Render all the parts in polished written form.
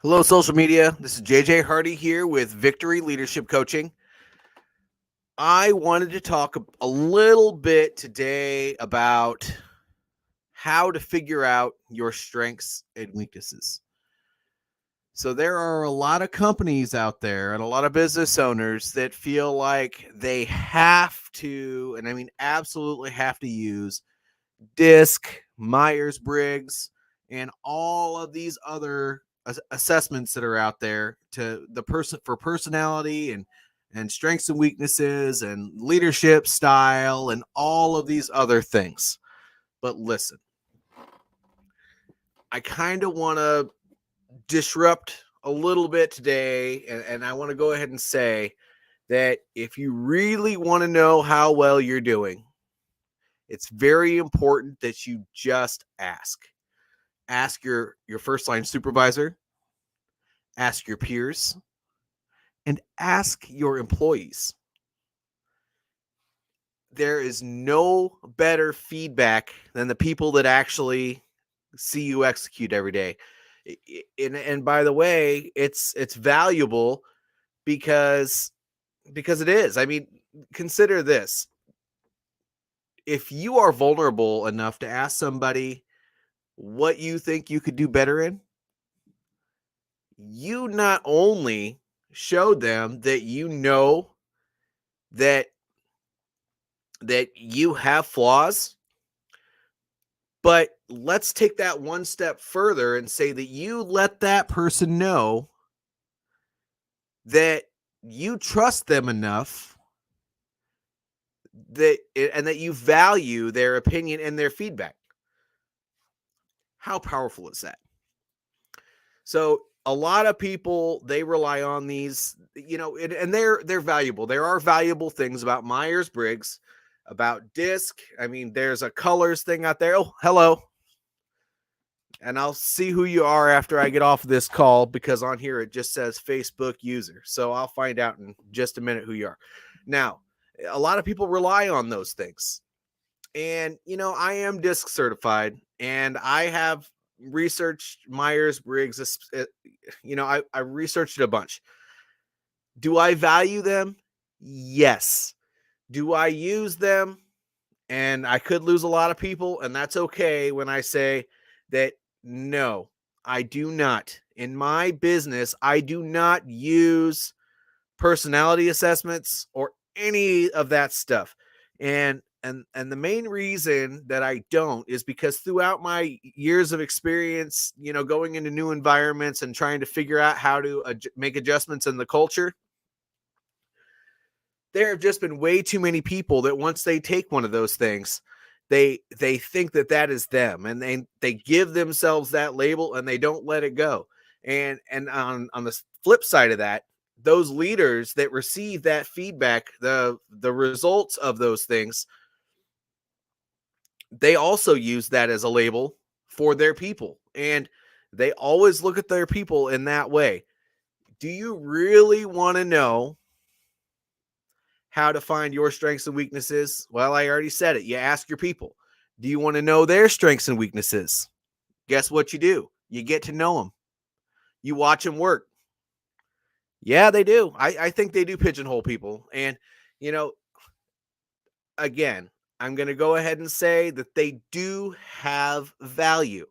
Hello, social media. This is JJ Hardy here with Victory Leadership Coaching. I wanted to talk a little bit today about how to figure out your strengths and weaknesses. So, there are a lot of companies out there and a lot of business owners that feel like they have to, and I mean, absolutely have to use DISC, Myers Briggs, and all of these other assessments that are out there to the person for personality and strengths and weaknesses and leadership style and all of these other things. But listen, I kind of want to disrupt a little bit today, and I want to go ahead and say that if you really want to know how well you're doing, it's very important that you just ask. Ask your first line supervisor, ask your peers, and ask your employees. There is no better feedback than the people that actually see you execute every day. And by the way, it's valuable because it is. I mean, consider this. If you are vulnerable enough to ask somebody what you think you could do better in, you not only showed them that you know that you have flaws, but let's take that one step further and say that you let that person know that you trust them enough that you value their opinion and their feedback. How powerful is that? So a lot of people, they rely on these, and they're valuable. There are valuable things about Myers-Briggs, about DISC. I mean, there's a colors thing out there. Oh, hello. And I'll see who you are after I get off of this call, because on here it just says Facebook user. So I'll find out in just a minute who you are. Now, a lot of people rely on those things. And, I am DISC certified, and I have researched Myers-Briggs. I researched it a bunch. Do I value them? Yes. Do I use them? And I could lose a lot of people, and that's okay when I say that no, I do not. In my business, I do not use personality assessments or any of that stuff. And the main reason that I don't is because throughout my years of experience, going into new environments and trying to figure out how to make adjustments in the culture, there have just been way too many people that once they take one of those things, they think that is them, and they give themselves that label and they don't let it go. And on the flip side of that, those leaders that receive that feedback, the results of those things, they also use that as a label for their people, and they always look at their people in that way. Do you really want to know how to find your strengths and weaknesses? Well, I already said it. You ask your people. Do you want to know their strengths and weaknesses? Guess what you do? You get to know them. You watch them work. Yeah, they do. I think they do pigeonhole people. And, you know, again, I'm going to go ahead and say that they do have value.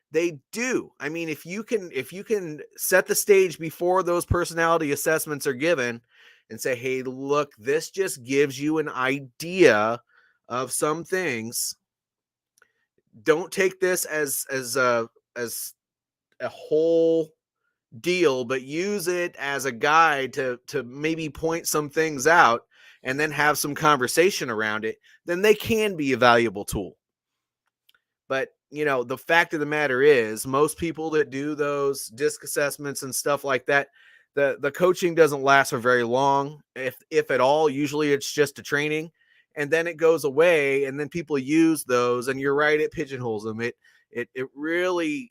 They do. I mean, if you can set the stage before those personality assessments are given and say, "Hey, look, this just gives you an idea of some things. Don't take this as a whole deal, but use it as a guide to maybe point some things out and then have some conversation around it," then they can be a valuable tool. But, the fact of the matter is, most people that do those DISC assessments and stuff like that, the coaching doesn't last for very long, if at all. Usually it's just a training, and then it goes away, and then people use those, and you're right, it pigeonholes them. It really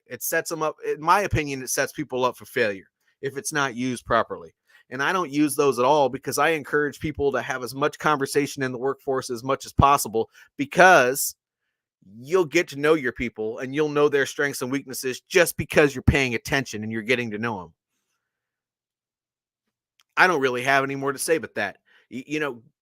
it sets them up. In my opinion, it sets people up for failure if it's not used properly. And I don't use those at all, because I encourage people to have as much conversation in the workforce as much as possible, because you'll get to know your people and you'll know their strengths and weaknesses just because you're paying attention and you're getting to know them. I don't really have any more to say but that.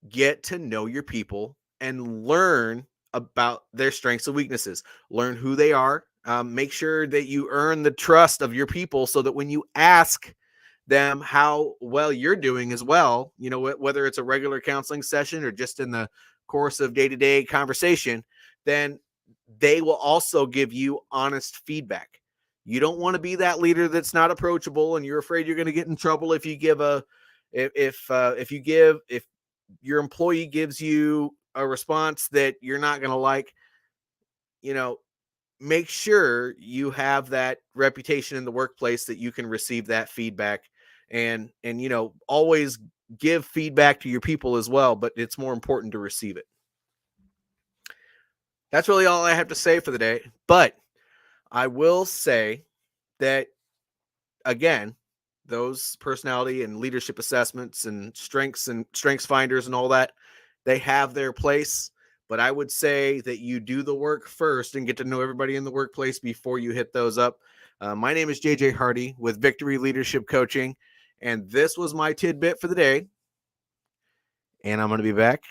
Get to know your people and learn about their strengths and weaknesses. Learn who they are. Make sure that you earn the trust of your people so that when you ask them how well you're doing as well, whether it's a regular counseling session or just in the course of day-to-day conversation, then they will also give you honest feedback. You don't want to be that leader that's not approachable and you're afraid you're going to get in trouble if you give if your employee gives you a response that you're not going to like. Make sure you have that reputation in the workplace that you can receive that feedback, and always give feedback to your people as well, but it's more important to receive it. That's really all I have to say for the day, but I will say that, again, those personality and leadership assessments and strengths finders and all that, they have their place. But I would say that you do the work first and get to know everybody in the workplace before you hit those up. My name is JJ Hardy with Victory Leadership Coaching, and this was my tidbit for the day. And I'm going to be back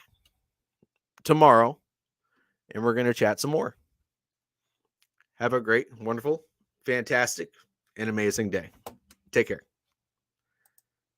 tomorrow, and we're going to chat some more. Have a great, wonderful, fantastic, and amazing day. Take care.